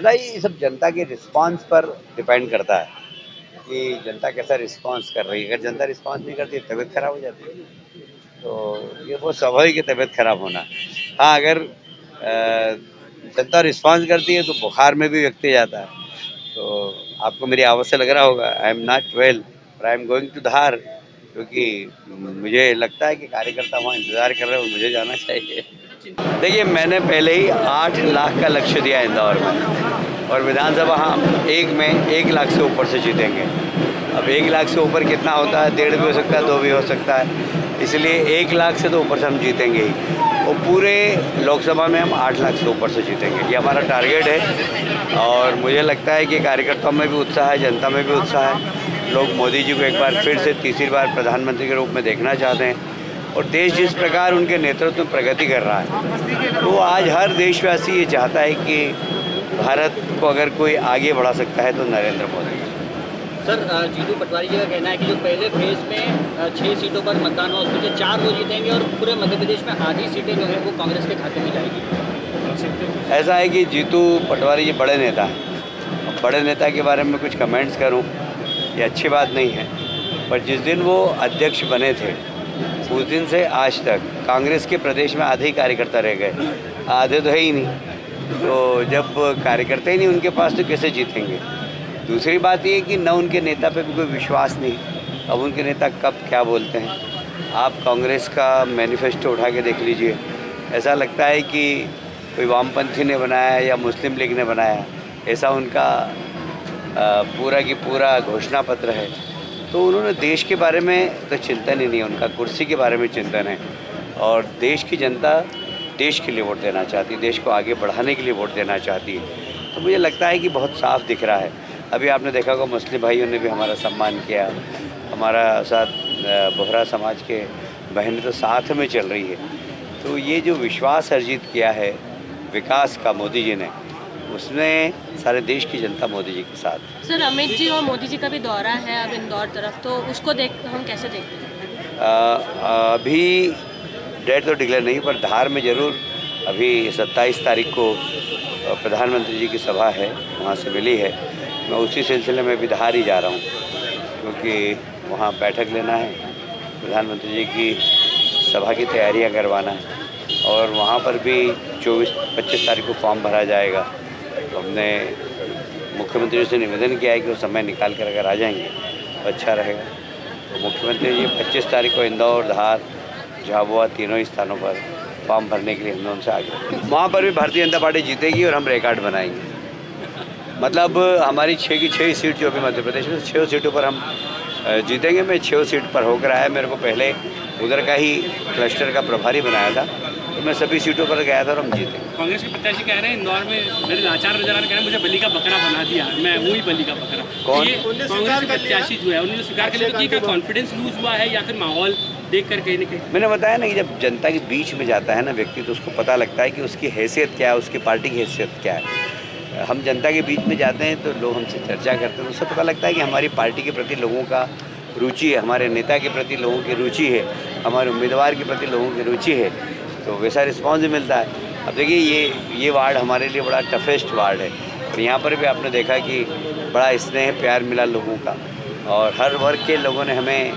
ऐसा ही सब जनता के रिस्पांस पर डिपेंड करता है कि जनता कैसा रिस्पांस कर रही है। अगर जनता रिस्पांस नहीं करती है तबीयत खराब हो जाती है, तो ये बहुत स्वाभाविक है तबीयत खराब होना। हाँ, अगर जनता रिस्पांस करती है तो बुखार में भी व्यक्ति जाता है। तो आपको मेरी आवाज़ से लग रहा होगा आई एम नॉट वेल और आई एम गोइंग टू धार, क्योंकि मुझे लगता है कि कार्यकर्ता वहाँ इंतज़ार कर रहे हैं और मुझे जाना चाहिए। देखिए, मैंने पहले ही 8 लाख का लक्ष्य दिया इंदौर में, और विधानसभा हम 1 लाख से ऊपर से जीतेंगे। अब 1 लाख से ऊपर कितना होता है, 1.5 भी हो सकता है, 2 भी हो सकता है, इसलिए 1 लाख से तो ऊपर से हम जीतेंगे ही। और पूरे लोकसभा में हम 8 लाख से ऊपर से जीतेंगे, ये हमारा टारगेट है। और मुझे लगता है कि कार्यकर्ताओं में भी उत्साह है, जनता में भी उत्साह है। लोग मोदी जी को एक बार फिर से तीसरी बार प्रधानमंत्री के रूप में देखना चाहते हैं, और देश जिस प्रकार उनके नेतृत्व में प्रगति कर रहा है, तो आज हर देशवासी ये चाहता है कि भारत को अगर कोई आगे बढ़ा सकता है तो नरेंद्र मोदी। सर, जीतू पटवारी जी का कहना है कि जो पहले फेज में 6 सीटों पर मतदान हुआ उसमें से 4 वो जीतेंगे और पूरे मध्य प्रदेश में आधी सीटें जो है वो कांग्रेस के खाते में जाएगी। ऐसा है कि जीतू पटवारी जी बड़े नेता हैं। अब बड़े नेता के बारे में कुछ कमेंट्स करूं, ये अच्छी बात नहीं है, पर जिस दिन वो अध्यक्ष बने थे उस दिन से आज तक कांग्रेस के प्रदेश में आधे ही कार्यकर्ता रह गए, आधे तो है ही नहीं। तो जब कार्यकर्ता ही नहीं उनके पास तो कैसे जीतेंगे। दूसरी बात ये कि न उनके नेता पे भी कोई विश्वास नहीं। अब उनके नेता कब क्या बोलते हैं, आप कांग्रेस का मैनिफेस्टो उठा के देख लीजिए, ऐसा लगता है कि कोई वामपंथी ने बनाया या मुस्लिम लीग ने बनाया, ऐसा उनका पूरा की पूरा घोषणा पत्र है। तो उन्होंने देश के बारे में तो चिंतन ही नहीं है, उनका कुर्सी के बारे में चिंतन है। और देश की जनता देश के लिए वोट देना चाहती है, देश को आगे बढ़ाने के लिए वोट देना चाहती है। तो मुझे लगता है कि बहुत साफ दिख रहा है। अभी आपने देखा होगा मुस्लिम भाइयों ने भी हमारा सम्मान किया, हमारा साथ बोहरा समाज के बहनें तो साथ में चल रही है। तो ये जो विश्वास अर्जित किया है विकास का मोदी जी ने, उसने सारे देश की जनता मोदी जी के साथ। सर, अमित जी और मोदी जी का भी दौरा है अब इंदौर तरफ, तो उसको हम कैसे देखते हैं? अभी डेट तो डिक्लेयर नहीं, पर धार में ज़रूर अभी 27 तारीख को प्रधानमंत्री जी की सभा है, वहाँ से मिली है। मैं उसी सिलसिले में भी धार ही जा रहा हूँ, क्योंकि वहाँ बैठक लेना है, प्रधानमंत्री जी की सभा की तैयारियाँ करवाना है। और वहाँ पर भी 24-25 तारीख को फॉर्म भरा जाएगा। तो हमने मुख्यमंत्री से निवेदन किया है कि वो समय निकाल कर अगर आ जाएंगे तो अच्छा रहेगा। तो मुख्यमंत्री जी 25 तारीख को इंदौर, धार, झाबुआ तीनों ही स्थानों पर फॉर्म भरने के लिए हमने उनसे आगे, वहाँ पर भी भारतीय जनता पार्टी जीतेगी और हम रिकॉर्ड बनाएंगे। मतलब हमारी 6 की 6 सीट जो भी मध्य प्रदेश में 6 सीटों पर हम जीतेंगे। मैं 6 सीट पर होकर आया, मेरे को पहले उधर का ही क्लस्टर का प्रभारी बनाया था, तो मैं सभी सीटों पर गया था और हम जीते। कांग्रेस के प्रत्याशी कह रहे हैं इंदौर में मेरे लाचार नजर आ रहे, कह रहे हैं मुझे बलि का बकरा बना दिया, मैं वही बलि का बकरा। कौन? ये कांग्रेस के प्रत्याशी जो है उन्होंने स्वीकार कर लिया कि कॉन्फिडेंस लूज हुआ है या फिर माहौल देख कर कहीं न कहीं। मैंने बताया ना कि जब जनता के बीच में जाता है ना व्यक्ति, तो उसको पता लगता है कि उसकी हैसियत क्या है, उसकी पार्टी की हैसियत क्या है। हम जनता के बीच में जाते हैं तो लोग हमसे चर्चा करते हैं, तो उससे पता लगता है कि हमारी पार्टी के प्रति लोगों का रुचि है, हमारे नेता के प्रति लोगों की रुचि है, हमारे उम्मीदवार के प्रति लोगों की रुचि है, तो वैसा रिस्पॉन्स भी मिलता है। अब देखिए ये वार्ड हमारे लिए बड़ा टफेस्ट वार्ड है, और यहाँ पर भी आपने देखा कि बड़ा स्नेह प्यार मिला लोगों का, और हर वर्ग के लोगों ने हमें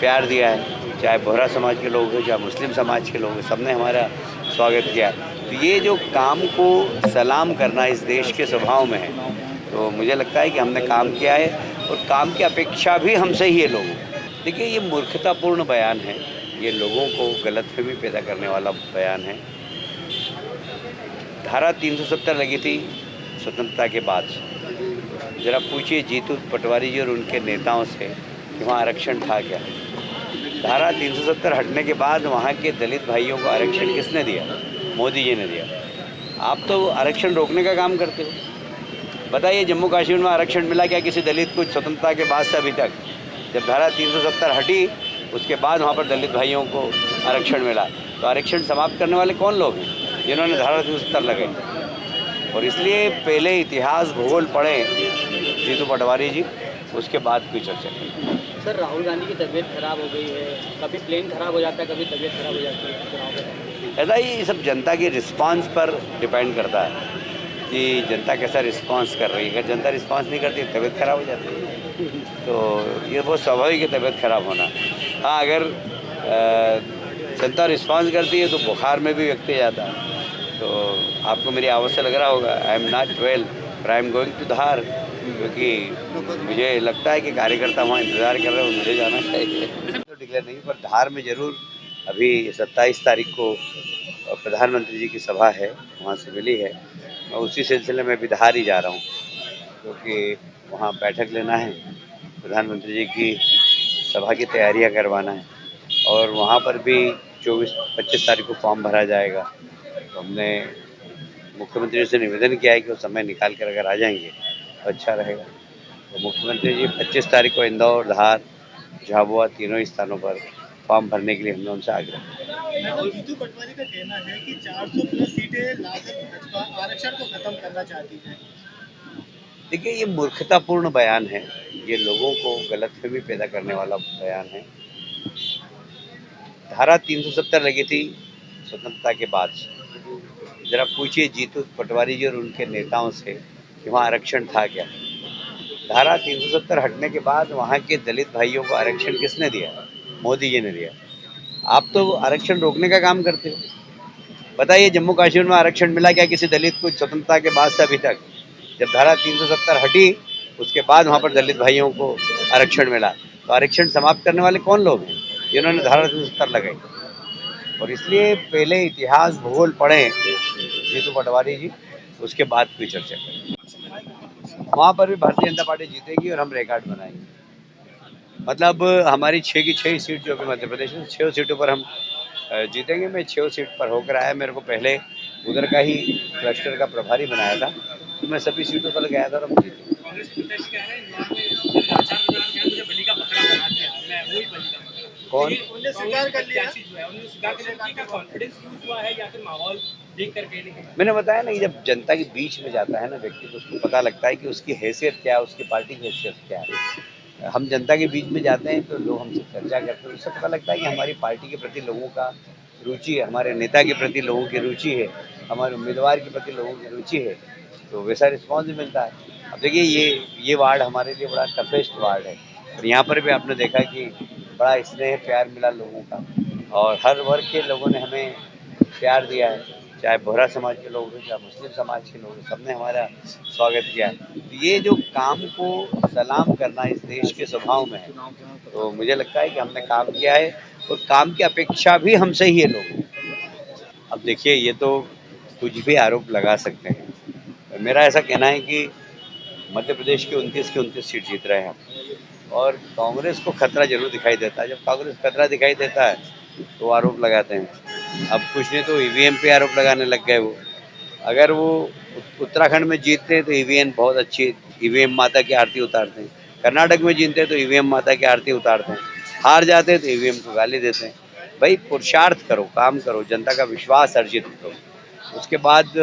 प्यार दिया है, चाहे बोहरा समाज के लोग हो, चाहे मुस्लिम समाज के लोग हो, सबने हमारा स्वागत किया। तो ये जो काम को सलाम करना इस देश के स्वभाव में है, तो मुझे लगता है कि हमने काम किया है, और काम की अपेक्षा भी हमसे ही है लोगों। देखिए, ये मूर्खतापूर्ण बयान है, ये लोगों को गलतफहमी पैदा करने वाला बयान है। धारा 370 लगी थी स्वतंत्रता के बाद। ज़रा पूछिए जीतू पटवारी जी और उनके नेताओं से कि वहाँ आरक्षण था क्या। धारा 370 हटने के बाद वहाँ के दलित भाइयों को आरक्षण किसने दिया? मोदी जी ने दिया। आप तो आरक्षण रोकने का काम करते हो। बताइए, जम्मू कश्मीर में आरक्षण मिला क्या किसी दलित को स्वतंत्रता के बाद से अभी तक? जब धारा 370 हटी उसके बाद वहाँ पर दलित भाइयों को आरक्षण मिला। तो आरक्षण समाप्त करने वाले कौन लोग हैं जिन्होंने धारा 370 लगाई? और इसलिए पहले इतिहास भूगोल पढ़ें जीतू पटवारी जी, उसके बाद कोई चर्चा करें। सर, राहुल गांधी की तबीयत खराब हो गई है, कभी प्लेन खराब हो जाता है, कभी तबीयत खराब हो जाती है। ऐसा ही सब जनता के रिस्पांस पर डिपेंड करता है कि जनता कैसा रिस्पांस कर रही है। अगर जनता रिस्पांस नहीं करती तबीयत खराब हो जाती है, तो ये बहुत स्वाभाविक है तबीयत खराब होना। हाँ, अगर जनता रिस्पांस करती है तो बुखार में भी व्यक्ति जाता है। तो आपको मेरी आवाज़ से लग रहा होगा आई एम नॉट वेल पर आई एम गोइंग टू धार, क्योंकि मुझे लगता है कि कार्यकर्ता वहाँ इंतज़ार कर रहे हैं और मुझे जाना चाहिए। तो डिक्लेयर नहीं, पर धार में ज़रूर अभी 27 तारीख को प्रधानमंत्री जी की सभा है, वहाँ से मिली है। मैं उसी सिलसिले में भी धार ही जा रहा हूँ, क्योंकि वहाँ बैठक लेना है, प्रधानमंत्री जी की सभा की तैयारियाँ करवाना है, और वहाँ पर भी 24-25 तारीख को फॉर्म भरा जाएगा। तो हमने मुख्यमंत्री से निवेदन किया है कि वो समय निकाल कर अगर आ जाएंगे तो अच्छा रहेगा। तो मुख्यमंत्री जी 25 तारीख को इंदौर, धार, झाबुआ तीनों ही स्थानों पर फॉर्म भरने के लिए हमने उनसे आग्रह किया। जीतू पटवारी का कहना है कि 400 प्लस सीटें लाकर भाजपा आरक्षण को खत्म करना चाहती है। देखिए, ये मूर्खतापूर्ण बयान है, ये लोगों को गलतफहमी पैदा करने वाला बयान है। धारा 370 लगी थी स्वतंत्रता के बाद से। जरा पूछिए जीतू पटवारी जी और उनके नेताओं से कि वहाँ आरक्षण था क्या। धारा 370 हटने के बाद वहाँ के दलित भाइयों को आरक्षण किसने दिया? मोदी जी ने दिया। आप तो आरक्षण रोकने का काम करते हो। बताइए, जम्मू कश्मीर में आरक्षण मिला क्या किसी दलित को स्वतंत्रता के बाद से अभी तक? जब धारा 370 हटी उसके बाद वहाँ पर दलित भाइयों को आरक्षण मिला। तो आरक्षण समाप्त करने वाले कौन लोग हैं जिन्होंने धारा 370 लगाई? और इसलिए पहले इतिहास भूगोल पढ़ें जीतू पटवारी जी, उसके बाद कोई चर्चा करें। वहाँ पर भी भारतीय जनता पार्टी जीतेगी और हम रिकॉर्ड बनाएंगे। मतलब हमारी 6 की 6 सीट जो अभी मध्य प्रदेश में 6 सीटों पर हम जीतेंगे। मैं 6 सीट पर होकर आया, मेरे को पहले उधर का ही क्लस्टर का प्रभारी बनाया था, तो मैं सभी सीटों पर गया था और हम जीते। कौन? उन्होंने स्वीकार कर लिया। मैंने बताया ना कि जब जनता के बीच में जाता है ना व्यक्ति, तो उसको पता लगता है कि उसकी हैसियत क्या है, उसकी पार्टी की हैसियत क्या है। हम जनता के बीच में जाते हैं तो लोग हमसे चर्चा करते हैं, उससे पता लगता है कि हमारी पार्टी के प्रति लोगों का रुचि है, हमारे नेता के प्रति लोगों की रुचि है, हमारे उम्मीदवार के प्रति लोगों की रुचि है, तो वैसा रिस्पॉन्स भी मिलता है। अब देखिए, ये वार्ड हमारे लिए बड़ा टफेस्ट वार्ड है, और यहाँ पर भी आपने देखा कि बड़ा स्नेह प्यार मिला लोगों का, और हर वर्ग के लोगों ने हमें प्यार दिया है, चाहे बोहरा समाज के लोग हैं, चाहे मुस्लिम समाज के लोग हैं, सबने हमारा स्वागत किया है। तो ये जो काम को सलाम करना इस देश के स्वभाव में है, तो मुझे लगता है कि हमने काम किया है, और काम की अपेक्षा भी हमसे ही है लोग। अब देखिए, ये तो कुछ भी आरोप लगा सकते हैं। मेरा ऐसा कहना है कि मध्य प्रदेश के 29 सीट जीत रहे हैं हम, और कांग्रेस को खतरा जरूर दिखाई देता है। जब कांग्रेस खतरा दिखाई देता है तो आरोप लगाते हैं। अब कुछ नहीं तो ईवीएम पे आरोप लगाने लग गए वो। अगर वो उत्तराखंड में जीतते हैं तो ईवीएम बहुत अच्छी, ईवीएम माता की आरती उतारते हैं। कर्नाटक में जीतते हैं तो ईवीएम माता की आरती उतारते हैं। हार जाते हैं तो ईवीएम को गाली देते हैं। भाई, पुरुषार्थ करो, काम करो, जनता का विश्वास अर्जित करो, उसके बाद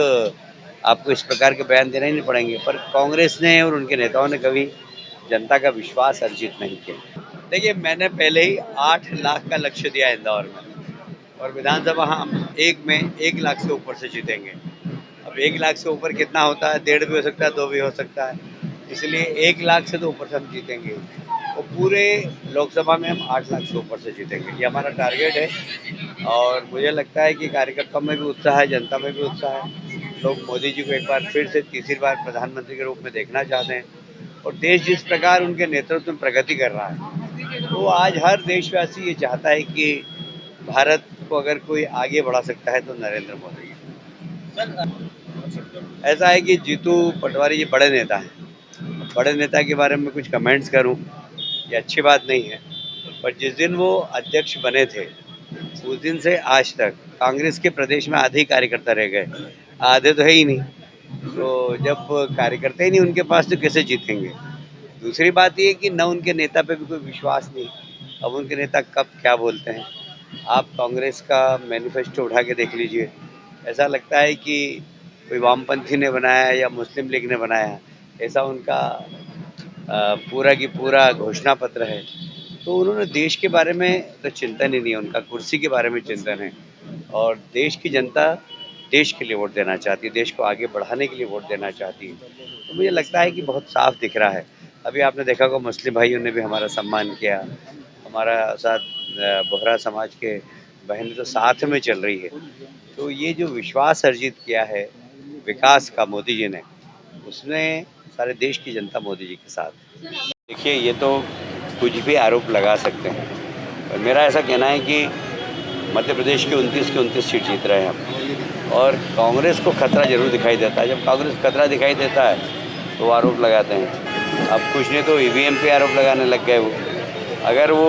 आपको इस प्रकार के बयान देने ही नहीं पड़ेंगे। पर कांग्रेस ने और उनके नेताओं ने कभी जनता का विश्वास अर्जित नहीं किया। देखिए, मैंने पहले ही 8 लाख का लक्ष्य दिया इंदौर में, और विधानसभा हम 1 लाख से ऊपर से जीतेंगे। अब 1 लाख से ऊपर कितना होता है? 1.5 भी हो सकता है, 2 भी हो सकता है, इसलिए 1 लाख से तो ऊपर से हम जीतेंगे, और पूरे लोकसभा में हम 8 लाख से ऊपर से जीतेंगे, ये हमारा टारगेट है। और मुझे लगता है कि कार्यकर्ताओं में भी उत्साह है, जनता में भी उत्साह है। लोग मोदी जी को एक बार फिर से तीसरी बार प्रधानमंत्री के रूप में देखना चाहते हैं, और देश जिस प्रकार उनके नेतृत्व में प्रगति कर रहा है, तो आज हर देशवासी ये चाहता है कि भारत को अगर कोई आगे बढ़ा सकता है तो नरेंद्र मोदी। ऐसा है कि जीतू पटवारी जी बड़े नेता हैं। बड़े नेता के बारे में कुछ कमेंट्स करूं, ये अच्छी बात नहीं है, पर जिस दिन वो अध्यक्ष बने थे उस दिन से आज तक कांग्रेस के प्रदेश में आधे कार्यकर्ता रह गए, आधे तो है ही नहीं। तो जब कार्यकर्ता ही नहीं उनके पास तो कैसे जीतेंगे? दूसरी बात ये कि न उनके नेता पे भी कोई विश्वास नहीं। अब उनके नेता कब क्या बोलते हैं, आप कांग्रेस का मैनिफेस्टो उठा के देख लीजिए, ऐसा लगता है कि कोई वामपंथी ने बनाया या मुस्लिम लीग ने बनाया, ऐसा उनका पूरा की पूरा घोषणा पत्र है। तो उन्होंने देश के बारे में तो चिंतन ही नहीं है, उनका कुर्सी के बारे में चिंतन है। और देश की जनता देश के लिए वोट देना चाहती है, देश को आगे बढ़ाने के लिए वोट देना चाहती है। तो मुझे लगता है कि बहुत साफ दिख रहा है। अभी आपने देखा होगा मुस्लिम भाइयों ने भी हमारा सम्मान किया, हमारा साथ बोहरा समाज के बहनें तो साथ में चल रही है। तो ये जो विश्वास अर्जित किया है विकास का मोदी जी ने, उसने सारे देश की जनता मोदी जी के साथ। देखिए, ये तो कुछ भी आरोप लगा सकते हैं, और मेरा ऐसा कहना है कि मध्य प्रदेश के 29 सीट जीत रहे हैं हम, और कांग्रेस को खतरा जरूर दिखाई देता है। जब कांग्रेस को खतरा दिखाई देता है तो आरोप लगाते हैं। अब कुछ नहीं तो ईवीएम पे आरोप लगाने लग गए वो। अगर वो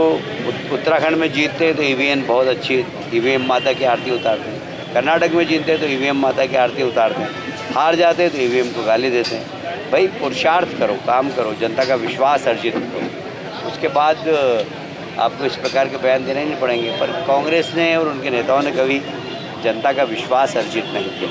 उत्तराखंड में जीतते तो ईवीएम बहुत अच्छी, ईवीएम माता की आरती उतारते हैं। कर्नाटक में जीतते तो ईवीएम माता की आरती उतारते हैं। हार जाते तो ईवीएम को गाली देते हैं। भाई पुरुषार्थ करो, काम करो, जनता का विश्वास अर्जित करो, उसके बाद आपको इस प्रकार के बयान देने नहीं पड़ेंगे। पर कांग्रेस ने और उनके नेताओं ने कभी जनता का विश्वास अर्जित नहीं किया।